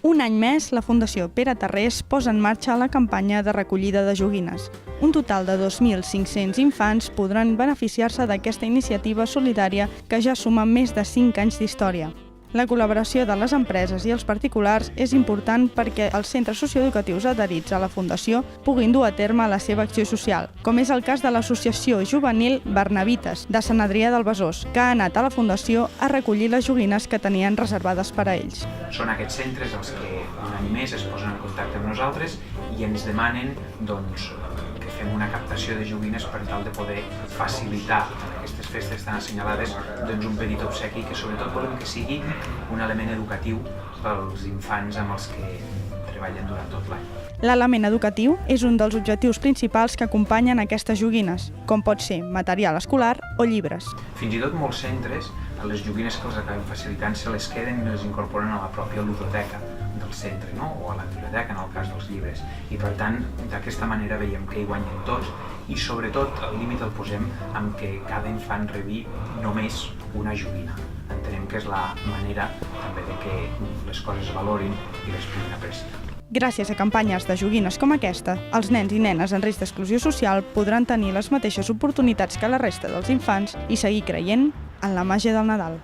Un any més, la Fundació Pere Tarrés posa en marxa la campanya de recollida de joguines. Un total de 2.500 infants podran beneficiar-se d'aquesta iniciativa solidària que ja suma més de 5 anys d'història. La col·laboració de les empreses i els particulars és important perquè els centres socioeducatius adherits a la Fundació puguin dur a terme la seva acció social, com és el cas de l'Associació Juvenil Barnabites de Sant Adrià del Besòs, que ha anat a la Fundació a recollir les joguines que tenien reservades per a ells. Són aquests centres els que un any més es posen en contacte amb nosaltres i ens demanen que fem una captació de joguines per tal de poder facilitar aquestes festes tan assenyalades un petit obsequi que sobretot volem que sigui un element educatiu pels infants amb els que treballen durant tot l'any. L'element educatiu és un dels objectius principals que acompanyen aquestes joguines, com pot ser material escolar o llibres. Fins i tot molts centres, les joguines que els acaben facilitant se les queden i les incorporen a la pròpia ludoteca del centre, o a la biblioteca en el cas dels llibres. I per tant, d'aquesta manera veiem que hi guanyen tots i sobretot el límit el posem amb que cada infant rebi només una joguina. Entenem que és la manera també de que les coses valorin i les puguin apreciar. Gràcies a campanyes de joguines com aquesta, els nens i nenes en risc d'exclusió social podran tenir les mateixes oportunitats que la resta dels infants i seguir creient en la màgia del Nadal.